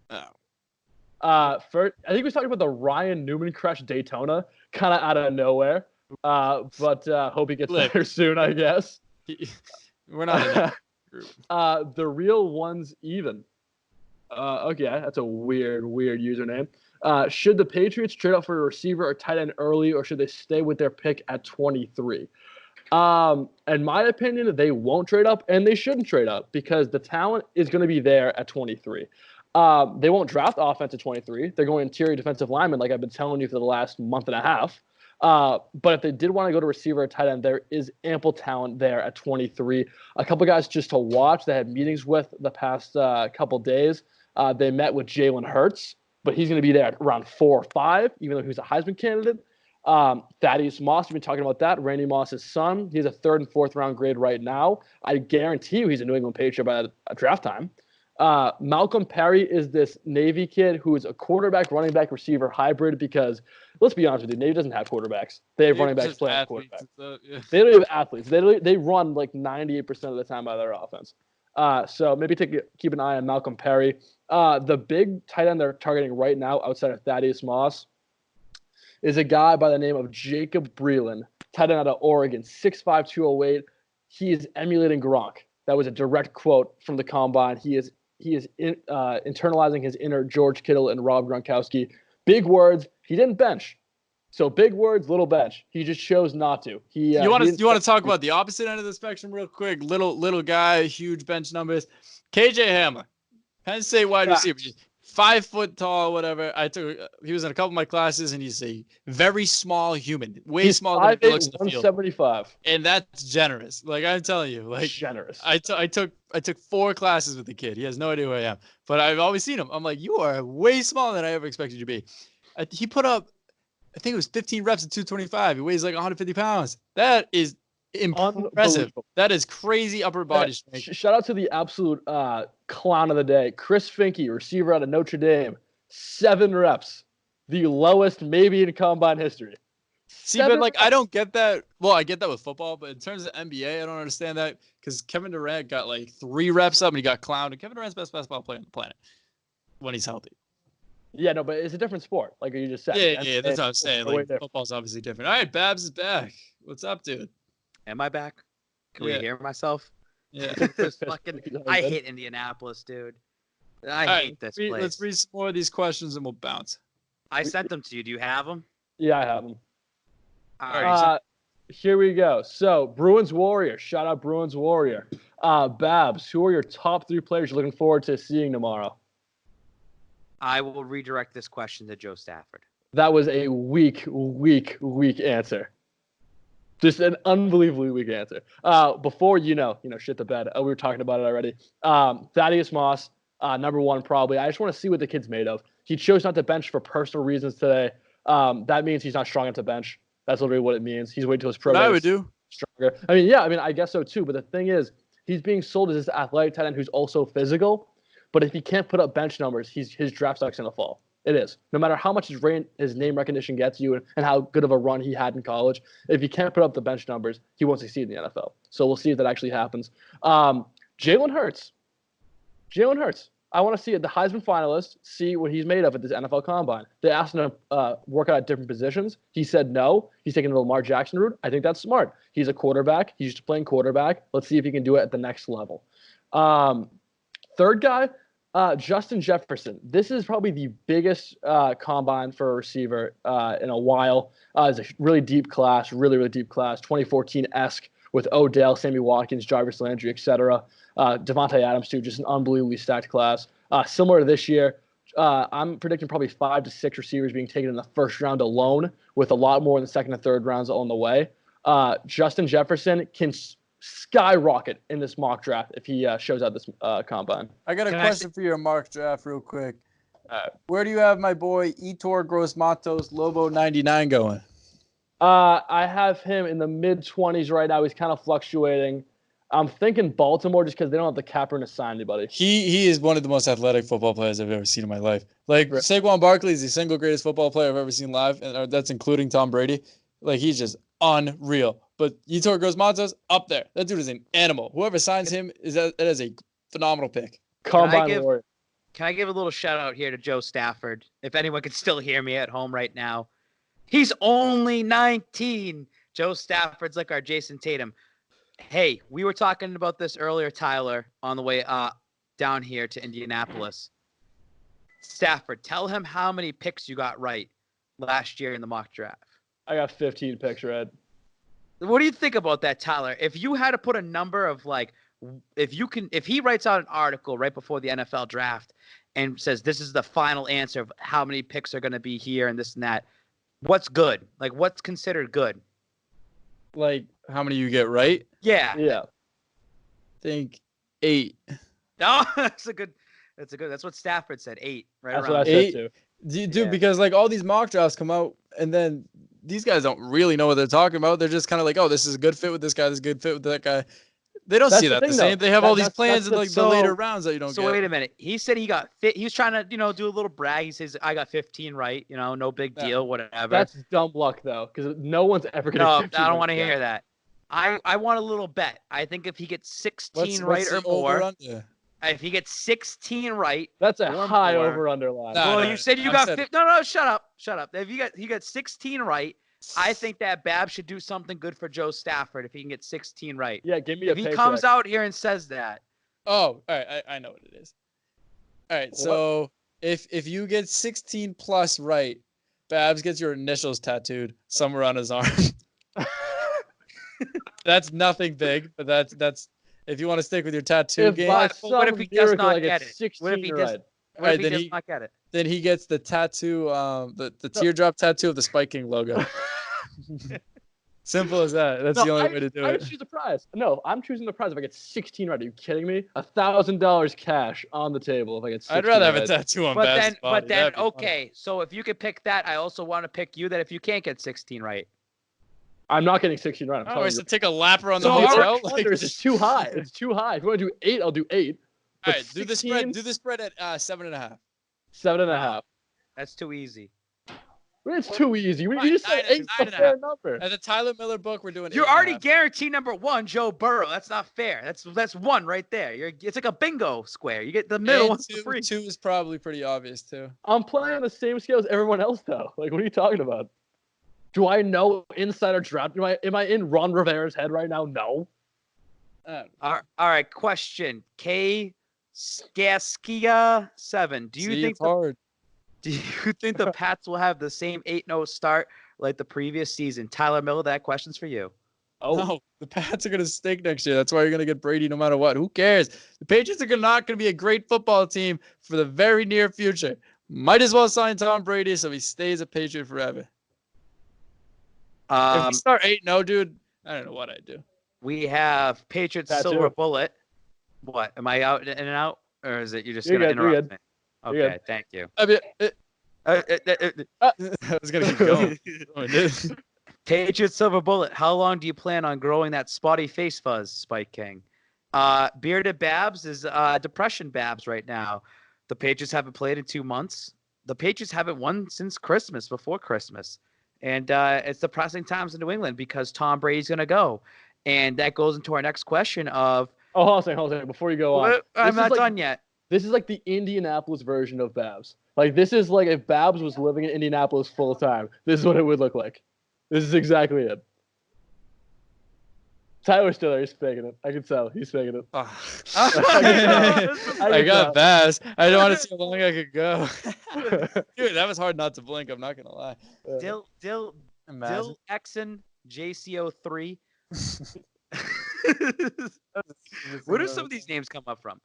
Oh. First, I think we was talking about the Ryan Newman crash Daytona, kind of out of nowhere. But hope he gets Flip. better soon, I guess. We're not in that group. The real ones even. Okay, that's a weird username. Should the Patriots trade up for a receiver or tight end early, or should they stay with their pick at 23? In my opinion, they won't trade up, and they shouldn't trade up because the talent is going to be there at 23. They won't draft offense at 23. They're going interior defensive lineman, like I've been telling you for the last month and a half. But if they did want to go to receiver or tight end, there is ample talent there at 23. A couple guys just to watch. They had meetings with the past couple days. They met with Jalen Hurts, but he's going to be there at around 4 or 5, even though he was a Heisman candidate. Thaddeus Moss, we've been talking about that. Randy Moss's son. He's a 3rd and 4th round grade right now. I guarantee you he's a New England Patriot by a draft time. Malcolm Perry is this Navy kid who is a quarterback, running back, receiver hybrid because, let's be honest with you, Navy doesn't have quarterbacks. They have running backs playing quarterbacks. They don't have athletes. They run like 98% of the time by their offense. So maybe keep an eye on Malcolm Perry. The big tight end they're targeting right now outside of Thaddeus Moss is a guy by the name of Jacob Breland, tight end out of Oregon, 6'5", 208. He is emulating Gronk. That was a direct quote from the combine. He is internalizing his inner George Kittle and Rob Gronkowski. Big words. He didn't bench. So big words, little bench. He just chose not to. You want to talk about the opposite end of the spectrum real quick? Little guy, huge bench numbers. KJ Hamler, Penn State wide receiver, 5 foot tall, whatever. He was in a couple of my classes, and he's a very small human, way smaller than he looks in the field. 175. And that's generous. Like I'm telling you, like Generous. I took 4 classes with the kid. He has no idea who I am, but I've always seen him. I'm like, you are way smaller than I ever expected you to be. He put up, I think it was 15 reps at 225. He weighs like 150 pounds. That is impressive. That is crazy upper body strength. Shout out to the absolute clown of the day, Chris Finke, receiver out of Notre Dame. 7 reps, the lowest maybe in combine history. See, but like I don't get that. Well, I get that with football, but in terms of NBA, I don't understand that because Kevin Durant got like 3 reps up and he got clowned. And Kevin Durant's best basketball player on the planet when he's healthy. Yeah, no, but it's a different sport, like you just said. Yeah, that's what I'm saying. Like football's obviously different. All right, Babs is back. What's up, dude? Am I back? Can we hear myself? Yeah. I hate Indianapolis, dude. I hate this place. Let's read some more of these questions and we'll bounce. I sent them to you. Do you have them? Yeah, I have them. All right. Here we go. So, Bruins Warrior. Shout out Bruins Warrior. Babs, who are your top 3 players you're looking forward to seeing tomorrow? I will redirect this question to Joe Stafford. That was a weak answer. Just an unbelievably weak answer. Before shit the bed. We were talking about it already. Thaddeus Moss, number 1 probably. I just want to see what the kid's made of. He chose not to bench for personal reasons today. That means he's not strong enough to bench. That's literally what it means. He's waiting till his pro day. I would do. Stronger. I guess so too. But the thing is, he's being sold as this athletic tight end who's also physical. But if he can't put up bench numbers, his draft stock's going to fall. It is. No matter how much his name recognition gets you and how good of a run he had in college, if he can't put up the bench numbers, he won't succeed in the NFL. So we'll see if that actually happens. Jalen Hurts. I want to see the Heisman finalist, see what he's made of at this NFL Combine. They asked him to work out at different positions. He said no. He's taking the Lamar Jackson route. I think that's smart. He's a quarterback. He's used to playing quarterback. Let's see if he can do it at the next level. Third guy, Justin Jefferson. This is probably the biggest combine for a receiver in a while. It's a really deep class, really deep class, 2014-esque with Odell, Sammy Watkins, Jarvis Landry, etc. Devontae Adams, too, just an unbelievably stacked class. Similar to this year, I'm predicting probably 5 to 6 receivers being taken in the first round alone, with a lot more in the second and third rounds on the way. Justin Jefferson can skyrocket in this mock draft if he shows out this combine. I got a question for your mock draft real quick. Where do you have my boy Etor Gross-Matos Lobo 99 going? I have him in the mid-20s right now. He's kind of fluctuating. I'm thinking Baltimore just because they don't have the cap room to sign anybody. He is one of the most athletic football players I've ever seen in my life. Like, Saquon Barkley is the single greatest football player I've ever seen live, and that's including Tom Brady. Like, he's just unreal. But Yetur Gross-Matos, up there. That dude is an animal. Whoever signs him, that is a phenomenal pick. Combine warrior. Can I give a little shout out here to Joe Stafford? If anyone can still hear me at home right now. He's only 19. Joe Stafford's like our Jason Tatum. Hey, we were talking about this earlier, Tyler, on the way down here to Indianapolis. Stafford, tell him how many picks you got right last year in the mock draft. I got 15 picks right. What do you think about that, Tyler? If you had to put a number of if he writes out an article right before the NFL draft and says this is the final answer of how many picks are going to be here and this and that, what's good? Like, what's considered good? Like, how many you get right? Yeah. I think 8. No, that's what Stafford said, 8. Right that's around what I said too. Dude, because like all these mock drafts come out and then these guys don't really know what they're talking about. They're just kind of like, oh, this is a good fit with this guy. This is a good fit with that guy. They don't see that the same. They have all these plans in like the later rounds that you don't get. So wait a minute. He said he got fit. He was trying to, do a little brag. He says, I got 15 right. No big deal, whatever. That's dumb luck, though, because no one's ever going to. No, I don't want to hear that. I want a little bet. I think if he gets 16 right or more, if he gets 16 right, that's a high over/under line. You said you got 15. No, shut up. If he got 16 right, I think that Babs should do something good for Joe Stafford if he can get 16 right. Yeah, give me if he comes out here and says that. Oh, all right. I know what it is. All right. So if you get 16 plus right, Babs gets your initials tattooed somewhere on his arm. That's nothing big, but that's if you want to stick with your tattoo game. What if he does not get it? What if he does? What if right, he does not get it? then he gets the tattoo, the teardrop tattoo of the Spike King logo. Simple as that. That's the only way to do I it. choose the prize. No, I'm choosing the prize if I get 16 right. Are you kidding me? $1,000 cash on the table if I get 16 I'd rather have a right. tattoo on But Babs' then, body. That'd be funny. okay. So if you could pick that, I also want to pick you. That if you can't get 16 right, I'm not getting 16 right. I'm Oh, telling it's you. to take a lap around the So hotel. Our unders is too high. It's too high. If you want to do 8, I'll do 8. All But right, do the 16, spread. Do the spread at 7.5. 7.5. that's too easy. It's too easy. You Fine, just said 9 8's a 9.5. fair number. At the Tyler Miller book, we're doing. You're 8.5. already guaranteed number 1, Joe Burrow. That's not fair. That's one right there. It's like a bingo square. You get the middle one for free. 2 is probably pretty obvious too. I'm playing on the same scale as everyone else, though. Like, what are you talking about? Do I know insider draft? Am I in Ron Rivera's head right now? No. All right. Question. K. Skaskia 7. Do you think the Pats will have the same 8-0 start like the previous season? Tyler Miller, that question's for you. Oh, No, the Pats are going to stink next year. That's why you're going to get Brady no matter what. Who cares? The Patriots are not going to be a great football team for the very near future. Might as well sign Tom Brady so he stays a Patriot forever. If we start 8-0, dude, I don't know what I'd do. We have Patriots Tattoo. Silver Bullet. What? Am I out in and out? Or is it you're just You're going to good, you're interrupt me? You're Okay, good. thank you. I mean, Uh, I was going to keep going. Oh, it is. Patriots Silver Bullet. How long do you plan on growing that spotty face fuzz, Spike King? Bearded Babs is depression Babs right now. The Patriots haven't played in 2 months. The Patriots haven't won since Christmas, before Christmas. And it's depressing times in New England because Tom Brady's going to go. And that goes into our next question of... Oh, hold on a second. Before you go on. I'm not done yet. This is like the Indianapolis version of Babs. Like, this is like if Babs was living in Indianapolis full time. This is what it would look like. This is exactly it. Tyler's still there. He's faking it. I can tell. He's faking it. I got Bass. I don't want to see how long I could go. Dude, that was hard not to blink. I'm not going to lie. Dill Exon JCO3. Where do some of these names come up from?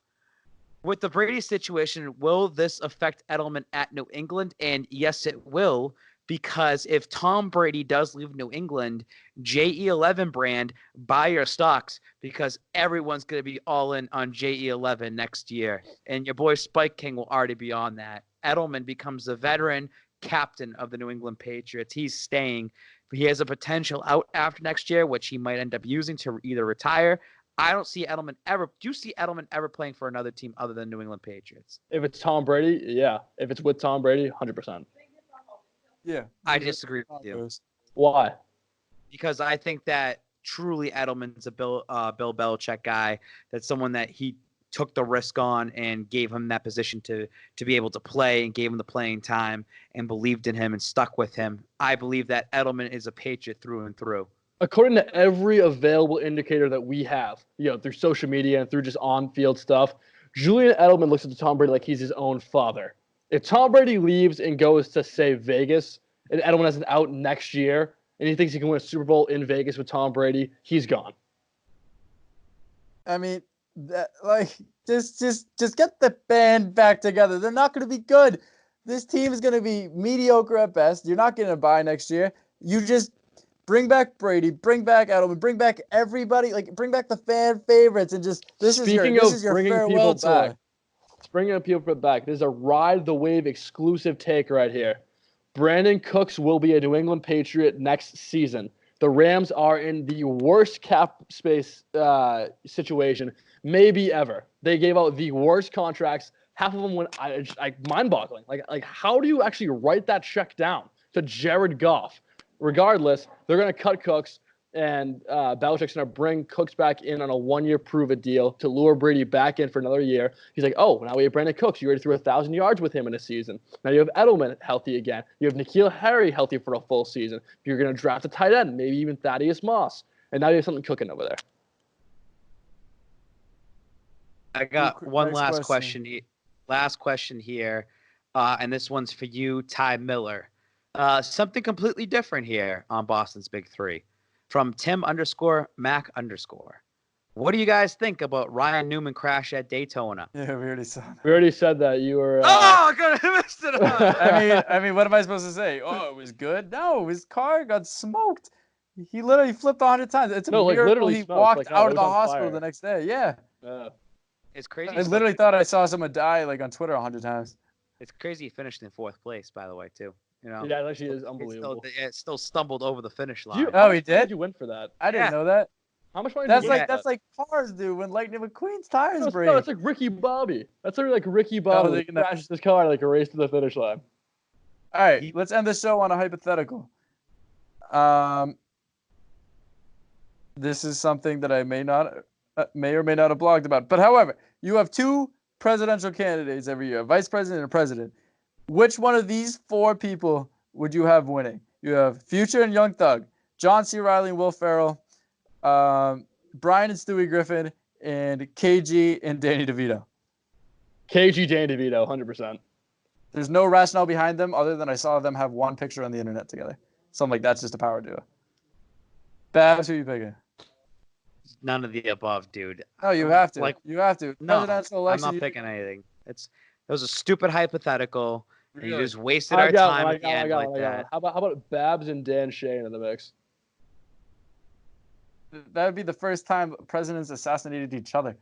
With the Brady situation, will this affect Edelman at New England? And yes, it will, because if Tom Brady does leave New England, JE11 brand, buy your stocks, because everyone's going to be all in on JE11 next year. And your boy Spike King will already be on that. Edelman becomes the veteran captain of the New England Patriots. He's staying. He has a potential out after next year, which he might end up using to either retire. I don't see Edelman ever. Do you see Edelman ever playing for another team other than New England Patriots? If it's Tom Brady, yeah. If it's with Tom Brady, 100%. Yeah. I disagree with you. Why? Because I think that truly Edelman's a Bill Belichick guy. That's someone that he took the risk on and gave him that position to be able to play and gave him the playing time and believed in him and stuck with him. I believe that Edelman is a Patriot through and through. According to every available indicator that we have, through social media and through just on-field stuff, Julian Edelman looks at Tom Brady like he's his own father. If Tom Brady leaves and goes to, say, Vegas, and Edelman has an out next year, and he thinks he can win a Super Bowl in Vegas with Tom Brady, he's gone. I mean, just get the band back together. They're not going to be good. This team is going to be mediocre at best. You're not going to buy next year. You just bring back Brady, bring back Edelman, bring back everybody. Like, bring back the fan favorites, and just this is your farewell tour. Bringing people back. There's a Ride the Wave exclusive take right here. Brandon Cooks will be a New England Patriot next season. The Rams are in the worst cap space situation maybe ever. They gave out the worst contracts. Half of them went mind-boggling. Like, how do you actually write that check down to Jared Goff? Regardless, they're going to cut Cooks, and Belichick's going to bring Cooks back in on a one-year prove-it deal to lure Brady back in for another year. He's like, oh, now we have Brandon Cooks. You already threw 1,000 yards with him in a season. Now you have Edelman healthy again. You have N'Keal Harry healthy for a full season. You're going to draft a tight end, maybe even Thaddeus Moss. And now you have something cooking over there. I got one last question. Last question here, and this one's for you, Ty Miller. Something completely different here on Boston's Big Three. From Tim_Mac_. What do you guys think about Ryan Newman crash at Daytona? Yeah, we already saw that. We already said that you were. Oh, I could have missed it. I mean, what am I supposed to say? Oh, it was good. No, his car got smoked. He literally flipped 100 times. It's a No, like, miracle literally he smoked. walked Like, out it of the was on hospital fire. the next day. Yeah, It's crazy. I literally thought I saw someone die like on Twitter 100 times. It's crazy. He finished in 4th place, by the way, too. You know, Yeah, it actually is It unbelievable. still stumbled over the finish line. You, Oh, how he much money did? you win for that? I didn't Yeah. know that. How much money? That's did you like win for that's like cars do when Lightning McQueen's tires that? break. No, it's like Ricky Bobby. That's sort of like Ricky Bobby. they Like, can- crashes his car like a race to the finish line. All right, let's end the show on a hypothetical. This is something that I may or may not have blogged about. But however, you have 2 presidential candidates every year, a vice president and a president. Which one of these 4 people would you have winning? You have Future and Young Thug, John C. Reilly and Will Ferrell, Brian and Stewie Griffin, and KG and Danny DeVito. KG Danny DeVito, 100%. There's no rationale behind them other than I saw them have one picture on the internet together. Something like that's just a power duo. Babs, who are you picking? None of the above, dude. No, you have to. Like, You have to. No, Presidential I'm election. not picking anything. It was a stupid hypothetical. And you Really? just wasted our time at the end like I got that. one. How about Babs and Dan Shane in the mix? That would be the first time presidents assassinated each other.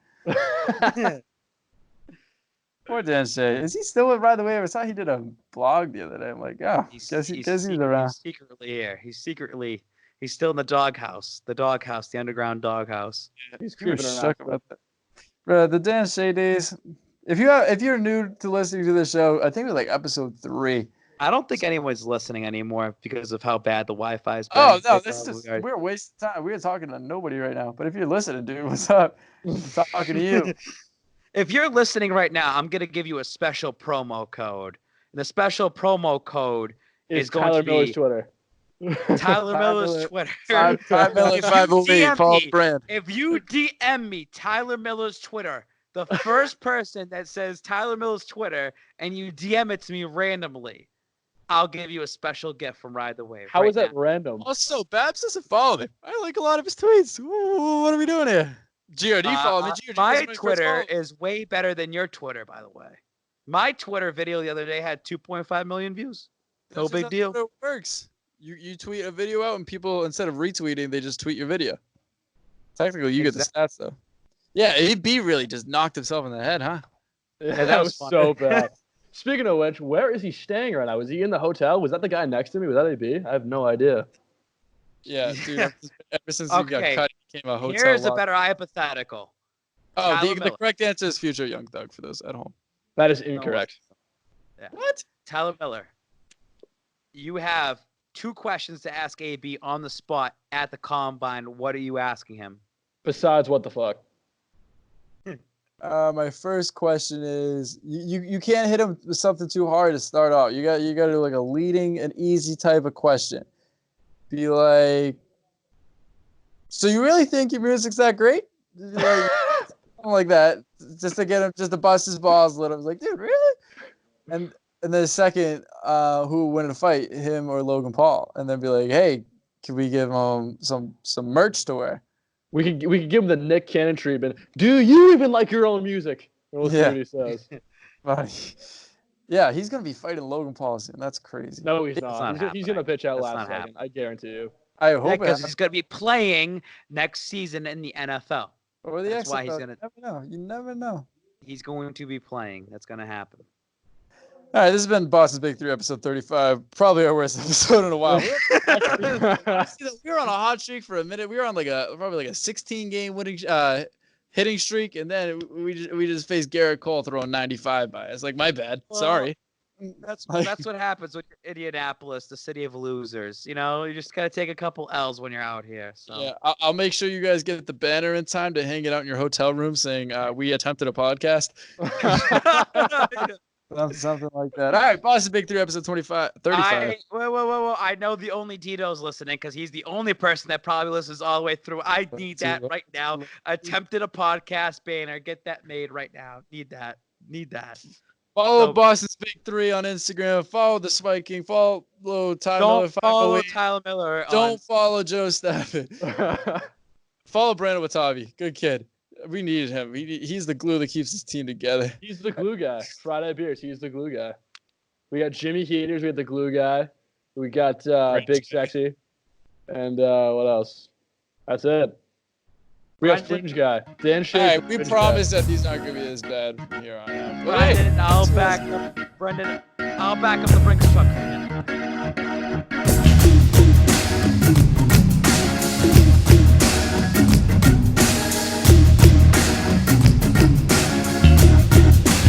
Poor Dan Shay. Is he still with Ride the Wave? I saw he did a blog the other day. I'm like, oh, guess he's around. He's secretly here. He's still in the doghouse. The underground doghouse. He's We were creeping around. shook about that. Bro, the Dan Shay days. If you're new to listening to the show, I think it was like episode 3. I don't think anyone's listening anymore because of how bad the Wi-Fi's been. Oh no, They this is probably are. we're wasting time. We're talking to nobody right now. But if you're listening, dude, what's up? I'm talking to you. If you're listening right now, I'm gonna give you a special promo code. And the special promo code It's is going Tyler to be Miller's Twitter. Tyler Miller's Miller- Twitter. 5 million, If you 508, DM Paul's me- brand. If you DM me Tyler Miller's Twitter, the first person that says Tyler Miller's Twitter, and you DM it to me randomly, I'll give you a special gift from Ride the Wave. How right is that now. random? Also, Babs doesn't follow me. I like a lot of his tweets. Ooh, what are we doing here? Gio, do you follow me? Gio, My Twitter is way better than your Twitter, by the way. My Twitter video the other day had 2.5 million views. No big deal. It works. You tweet a video out, and people, instead of retweeting, they just tweet your video. Technically, you get the stats, though. Yeah, AB really just knocked himself in the head, huh? Yeah, that was was fun. so bad. Speaking of which, where is he staying right now? Was he in the hotel? Was that the guy next to me? Was that AB? I have no idea. Yeah, dude. Ever since he got Okay, cut, he became a hotel. Here's a lock. better hypothetical. Oh, Tyler the Miller. correct answer is Future Young Thug for those at home. That is incorrect. Yeah. What? Tyler Miller, you have 2 questions to ask AB on the spot at the combine. What are you asking him? Besides, what the fuck? My first question is you can't hit him with something too hard to start off. You got to do like a leading and easy type of question. Be like, so you really think your music's that great? Like, something like that, just to get him, just to bust his balls a little. I was like, dude, really? And then second, who would win in a fight, him or Logan Paul? And then be like, hey, can we give him some merch to wear? We could give him the Nick Cannon treatment. Do you even like your own music? And we'll see Yeah. what he says. Buddy. Yeah, he's gonna be fighting Logan Paul soon. That's crazy. No, he's not not. He's gonna happening. pitch out That's last not second. happening. I guarantee you. I hope it Because happens. he's going to be playing next season in the NFL. Or the That's why he's XFL. gonna- You never know. You never know. He's going to be playing. That's going to happen. All right, this has been Boston's Big 3, episode 35. Probably our worst episode in a while. We were on a hot streak for a minute. We were on probably a 16-game winning hitting streak, and then we just faced Garrett Cole throwing 95 by us. Like, my bad. Well, Sorry. That's what happens with Indianapolis, the city of losers. You know, you just got to take a couple L's when you're out here. So. Yeah, I'll make sure you guys get the banner in time to hang it out in your hotel room saying we attempted a podcast. Something like that. All right, Boston's Big 3, episode 35. Whoa. I know the only Tito's listening because he's the only person that probably listens all the way through. I need that right now. Attempted a podcast banner. Get that made right now. Need that. Follow So- Boston's Big 3 on Instagram. Follow the Spike King. Follow Tyler Miller Don't follow 508. Tyler Miller. Don't follow Joe Stafford. Follow Brandon Watavi. Good kid. We needed him. He's the glue that keeps this team together. He's the glue guy. Friday Beers. He's the glue guy. We got Jimmy Heaters. We got the glue guy. We got Big Sexy. And what else? That's it. We got Fringe guy. Dan Shea. All right, we promise that these aren't going to be as bad from here on out. Brendan, I'll back up the Brinks truck for you.